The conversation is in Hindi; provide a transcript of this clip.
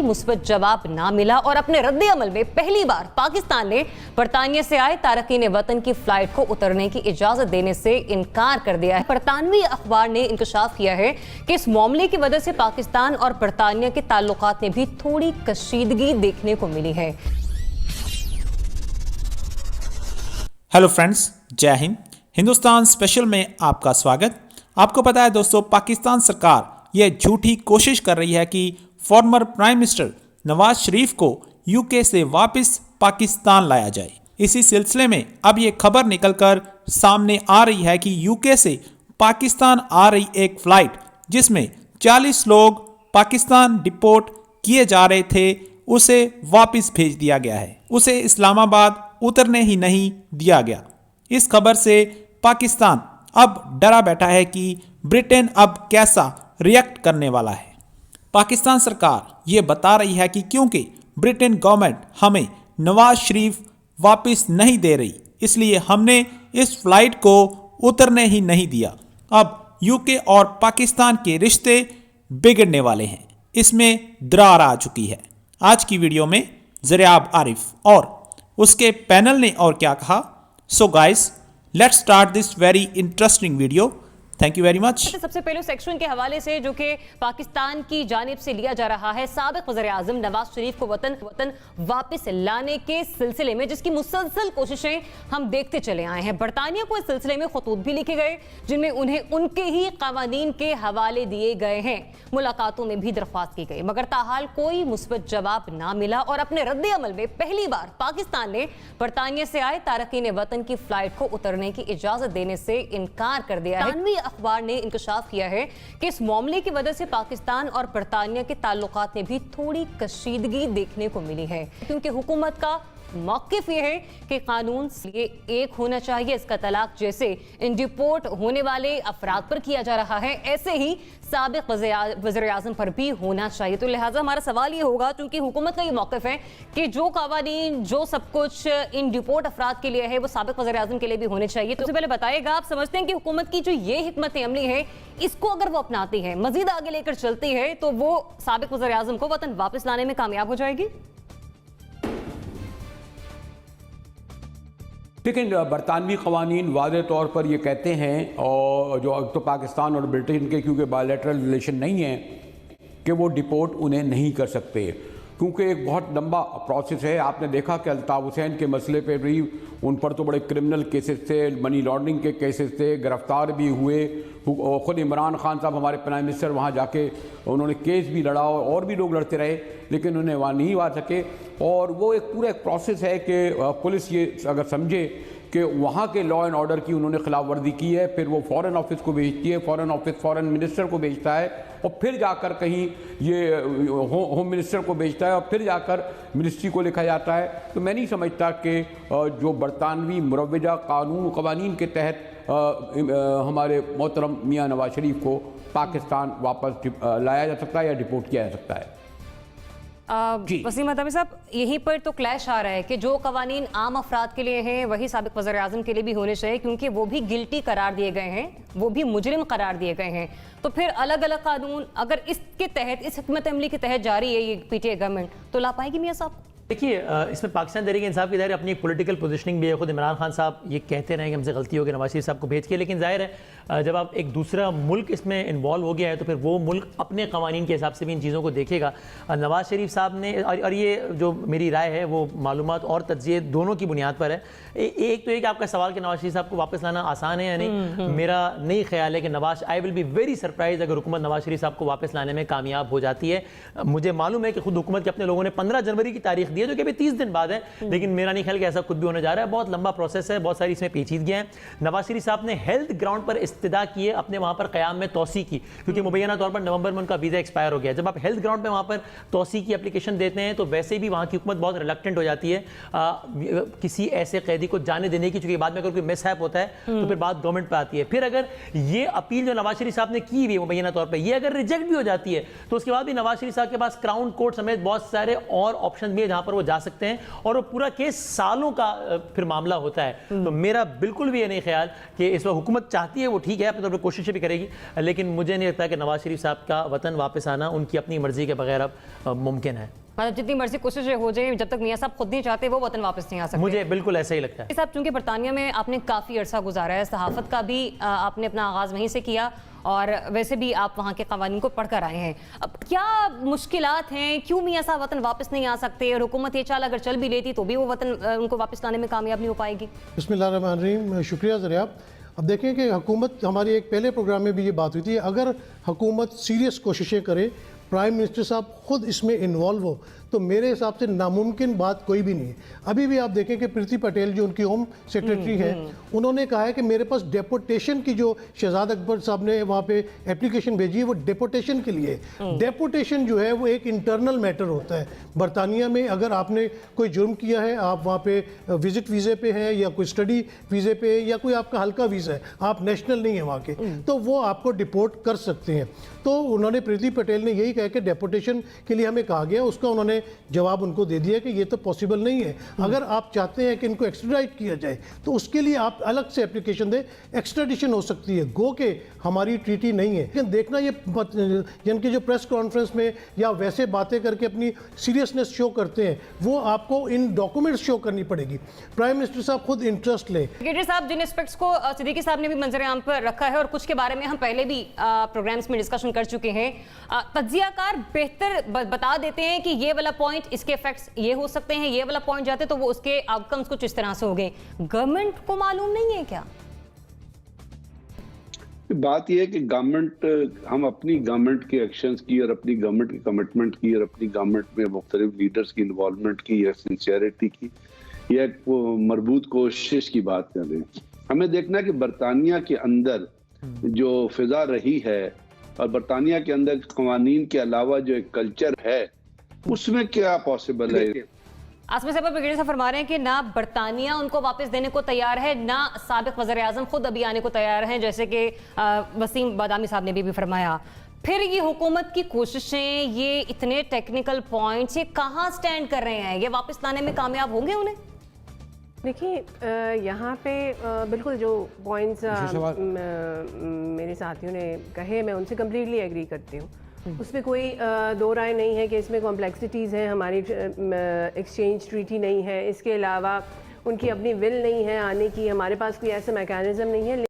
कोई मुस्बत जवाब ना मिला और अपने रद्द अमल में पहली बार पाकिस्तान ने बरतानिया से आए तारकीन वतन की फ्लाइट को उतरने की इजाजत देने से इनकार कर दिया है। बरतानवी अखबार ने इंकशाफ किया है कि इस मामले की वजह से पाकिस्तान और बरतानिया के ताल्लुकात में भी थोड़ी कशीदगी देखने को मिली है। हेलो फ्रेंड्स, जय हिंद। हिंदुस्तान स्पेशल में आपका स्वागत। आपको पता है दोस्तों, पाकिस्तान सरकार यह झूठी कोशिश कर रही है कि former prime minister Nawaz Sharif को यूके से वापस पाकिस्तान लाया जाए। इसी सिलसिले में अब ये खबर निकलकर सामने आ रही है कि यूके से पाकिस्तान आ रही एक फ्लाइट जिसमें 40 लोग पाकिस्तान डिपोर्ट किए जा रहे थे, उसे वापस भेज दिया गया है। उसे इस्लामाबाद उतरने ही नहीं दिया गया। इस खबर से पाकिस्तान अब डरा बैठा है कि ब्रिटेन अब कैसा रिएक्ट करने वाला है। पाकिस्तान सरकार ये बता रही है कि क्योंकि ब्रिटेन गवर्नमेंट हमें नवाज शरीफ वापस नहीं दे रही, इसलिए हमने इस फ्लाइट को उतरने ही नहीं दिया। अब यूके और पाकिस्तान के रिश्ते बिगड़ने वाले हैं, इसमें दरार आ चुकी है। आज की वीडियो में ज़रियाब आरिफ और उसके पैनल ने और क्या कहा, so guys let's start this very interesting video. Thank you very much. सबसे पहले सेक्शन के हवाले से जो कि पाकिस्तान की जानिब से लिया जा रहा है, साबिक वज़ीर-ए-आज़म नवाज शरीफ को वतन वापस लाने के सिलसिले में जिसकी मुसलसल कोशिशें हम देखते चले आए हैं। बरतानिया को इस सिलसिले में खतूत भी लिखे गए जिनमें उन्हें उनके ही कवानीन के हवाले दिए गए हैं। मुलाकातों में भी दरख्वास्त की गई, मगर ताहाल कोई मुस्बत जवाब ना मिला और अपने रद्द अमल में पहली बार पाकिस्तान ने बरतानिया से आए तारकीन वतन की फ्लाइट को उतरने की इजाजत देने से इनकार कर दिया है। अखबार ने इंकशाफ किया है कि इस मामले की वजह से पाकिस्तान और बरतानिया के ताल्लुकात में भी थोड़ी कशीदगी देखने को मिली है, क्योंकि हुकूमत का मौक़िफ़ ये है कि कानून लिए एक होना चाहिए। इसका तलाक जैसे इन डिपोर्ट होने वाले अफराद पर किया जा रहा है, ऐसे ही साबिक वज़ीर-ए-आज़म पर भी होना चाहिए। तो लिहाजा हमारा सवाल ये होगा, क्योंकि हुकूमत का ये मौक़िफ़ है कि जो कवानीन जो सब कुछ इन डिपोर्ट अफराद के लिए है वो साबिक वज़ीर-ए-आज़म के लिए भी होने चाहिए। तो सबसे पहले बताइएगा, आप समझते हैं कि हुकूमत की जो ये हिकमत अमली है, इसको अगर वो अपनाती है, मजीद आगे लेकर चलती है, तो वो साबिक वज़ीर-ए-आज़म को वतन वापस लाने में कामयाब हो जाएगी? लेकिन बरतानवी क़वानीन वाज़े तौर पर ये कहते हैं, और जो तो पाकिस्तान और ब्रिटेन के क्योंकि बायलैटरल रिलेशन नहीं है, कि वो डिपोर्ट उन्हें नहीं कर सकते, क्योंकि एक बहुत लंबा प्रोसेस है। आपने देखा कि अल्ताफ़ हुसैन के मसले पे भी उन पर तो बड़े क्रिमिनल केसेस थे, मनी लॉन्ड्रिंग के केसेस थे, गिरफ्तार भी हुए। ख़ुद इमरान खान साहब हमारे प्राइम मिनिस्टर वहाँ जाके उन्होंने केस भी लड़ा और भी लोग लड़ते रहे, लेकिन उन्हें वहाँ नहीं आ सके। और वो एक पूरा एक प्रोसेस है कि पुलिस ये अगर समझे कि वहाँ के लॉ एंड ऑर्डर की उन्होंने खिलाफ वर्जी की है, फिर वो फॉरेन ऑफिस को भेजती है, फॉरेन ऑफिस फॉरेन मिनिस्टर को भेजता है, और फिर जाकर कहीं ये होम मिनिस्टर को भेजता है, और फिर जाकर मिनिस्ट्री को लिखा जाता है। तो मैं नहीं समझता कि जो बरतानवी मुरव्वजा कानून कवानीन के तहत हमारे मोहतरम मियाँ नवाज शरीफ को पाकिस्तान वापस लाया जा सकता है या डिपोर्ट किया जा सकता है। वसीम अहमद साहब, यहीं पर तो क्लैश आ रहा है कि जो कवानीन आम अफराद के लिए हैं वही साबिक वज़ीर-ए-आज़म के लिए भी होने चाहिए, क्योंकि वो भी गिल्टी करार दिए गए हैं, वो भी मुजरिम करार दिए गए हैं। तो फिर अलग अलग कानून अगर इसके तहत, इस हिकमत अमली के तहत जारी है ये पीटीआई गवर्नमेंट, तो ला पाएगी मियाँ साहब? देखिए, इसमें पाकिस्तान तहरीक इंसाफ की दायरे अपनी एक पॉलिटिकल पोजीशनिंग भी है। खुद इमरान खान साहब ये कहते रहे कि हमसे गलती हो गई नवाज शरीफ साहब को भेज के, लेकिन जाहिर है जब आप एक दूसरा मुल्क इसमें इन्वॉल्व हो गया है तो फिर वो मुल्क अपने कवानीन के हिसाब से भी इन चीज़ों को देखेगा। नवाज शरीफ साहब ने, और ये जो मेरी राय है वो मालूमात और तज्ज़िये दोनों की बुनियाद पर है। एक तो एक आपका सवाल कि नवाज शरीफ साहब को वापस लाना आसान है या नहीं, मेरा नहीं ख्याल है कि I will be very surprise अगर हुकूमत नवाज शरीफ साहब को वापस लाने में कामयाब हो जाती है। मुझे मालूम है कि खुद हुकूमत के अपने लोगों ने 15 जनवरी की तारीख दी है, जो कि अभी 30 दिन बाद है, लेकिन मेरा नहीं ख्याल कि ऐसा खुद भी होने जा रहा है। बहुत लंबा प्रोसेस है, बहुत सारी इसमें पेचीदगियां हैं। नवाज शरीफ साहब ने हेल्थ ग्राउंड पर इस्तिदा किए, अपने वहां पर क़याम में तोसी की, क्योंकि मुबैना तौर पर नवंबर में उनका वीज़ा एक्सपायर हो गया। जब आप हेल्थ ग्राउंड पे वहां पर तोसी की एप्लीकेशन देते हैं तो वैसे भी वहां की हुकूमत बहुत रिलक्टेंट हो जाती है किसी ऐसे कैदी को जाने देने की, चूंकि बाद में अगर कोई मिसहैप होता है तो फिर बात गवर्नमेंट पर आती है। फिर अगर ये अपील जो नवाज शरीफ साहब ने की हुई है मुबैना तौर पर, ये अगर रिजेक्ट भी हो जाती है तो उसके बाद भी नवाज शरीफ साहब के पास क्राउन कोर्ट समेत बहुत सारे और ऑप्शन भी है जहां पर वो जा सकते हैं और वो पूरा केस सालों का फिर मामला होता है। तो मेरा बिल्कुल भी ये नहीं ख्याल कि इस वक्त हुकूमत चाहती है, वो ठीक है, अपने तौर पर कोशिशें भी करेगी, लेकिन मुझे नहीं लगता कि नवाज शरीफ साहब का वतन वापस आना उनकी अपनी मर्जी के बगैर अब मुमकिन है। मतलब जितनी मर्जी कोशिशें हो जाए, जब तक मियां साहब खुद नहीं चाहते वो वतन वापस नहीं आ सकते। मुझे बिल्कुल ऐसा ही लगता है। साहब, चूंकि बरतानिया में आपने काफ़ी अरसा गुजारा है, सहाफ़त का भी आपने अपना आगाज़ वहीं से किया और वैसे भी आप वहाँ के कवानीन को पढ़ कर आए हैं। अब क्या मुश्किलात हैं, क्यों मियां साहब वतन वापस नहीं आ सकते, और हुकूमत ये चाल अगर चल भी लेती तो भी वो वतन उनको वापस लाने में कामयाब नहीं हो पाएगी? बिस्मिल्लाहिर्रहमानिर्रहीम, शुक्रिया ज़रियाब। अब देखें कि हुकूमत, हमारी एक पहले प्रोग्राम में भी ये बात हुई थी, अगर हुकूमत सीरियस कोशिशें करे, प्राइम मिनिस्टर साहब खुद इसमें इन्वॉल्व हो, तो मेरे हिसाब से नामुमकिन बात कोई भी नहीं है। अभी भी आप देखें कि प्रीति पटेल जो उनकी होम सेक्रेटरी है, उन्होंने कहा है कि मेरे पास डेपोटेशन की, जो शहजाद अकबर साहब ने वहाँ पे एप्लीकेशन भेजी है, वो डेपोटेशन के लिए। डेपोटेशन जो है वो एक इंटरनल मैटर होता है बरतानिया में। अगर आपने कोई जुर्म किया है, आप वहाँ पे विजिट वीज़े पे हैं या कोई स्टडी वीज़े पे, या कोई आपका हल्का वीज़ा है, आप नेशनल नहीं है वहाँ के, तो वो आपको डिपोर्ट कर सकते हैं। तो उन्होंने, प्रीति पटेल ने यही कहा कि डेपोटेशन के लिए हमें कहा गया, उसका उन्होंने जवाब उनको दे दिया कि ये तो पॉसिबल नहीं है। अगर आप चाहते हैं कि इनको एक्स्ट्राडाइट किया जाए तो उसके लिए आप अलग से एप्लीकेशन दें, एक्स्ट्राडिशन हो सकती है, गो के हमारी ट्रीटी नहीं है। लेकिन देखना, ये जिनकी जो प्रेस कॉन्फ्रेंस में या वैसे बातें करके अपनी सीरियसनेस शो करते हैं, वो आपको इन डॉक्यूमेंट्स शो करनी पड़ेगी। प्राइम मिनिस्टर साहब खुद इंटरेस्ट लें। ब्रिगेडियर साहब, जिन एस्पेक्ट्स को सिद्दीकी साहब ने भी मंजर आम पर रखा है और कुछ के बारे में हम पहले भी प्रोग्राम्स में डिस्कशन कर चुके हैं, तज्जियाकार बेहतर बता देते हैं कि ये वाला पॉइंट, इसके इफेक्ट्स ये हो सकते हैं, ये वाला पॉइंट जाते तो वो उसके आउटकम्स कुछ इस तरह से हो गए। गवर्नमेंट को मालूम नहीं है क्या? बात यह है कि गवर्नमेंट, हम अपनी गवर्नमेंट के एक्शंस की और अपनी गवर्नमेंट की कमिटमेंट की और अपनी गवर्नमेंट में मुख्तलिफ लीडर्स की इन्वॉल्वमेंट की या सिंसियरिटी की या मरबूत कोशिश की बात कर रहे हैं। हमें देखना है कि बरतानिया के अंदर जो फिजा रही है और बरतानिया के अंदर कवानीन के अलावा जो एक कल्चर है, उसमें क्या पॉसिबल है। आसमा साहब, ब्रिगेडियर साहब फरमा रहे हैं कि ना बरतानिया उनको वापस देने को तैयार है, ना साबिक वज़ीर आज़म खुद अभी आने को तैयार हैं, जैसे कि वसीम बादामी साहब ने भी फरमाया। फिर ये हुकूमत की कोशिशें, ये इतने टेक्निकल पॉइंट्स, ये कहाँ स्टैंड कर रहे हैं? ये वापस लाने में कामयाब होंगे उन्हें? देखिए, यहाँ पे बिल्कुल जो पॉइंट्स मेरे साथियों ने कहे, मैं उनसे कम्प्लीटली एग्री करती हूँ। उसमें कोई दो राय नहीं है कि इसमें कॉम्प्लेक्सिटीज़ हैं, हमारी एक्सचेंज ट्रीटी नहीं है, इसके अलावा उनकी अपनी विल नहीं है आने की, हमारे पास कोई ऐसा मैकेनिज़्म नहीं है।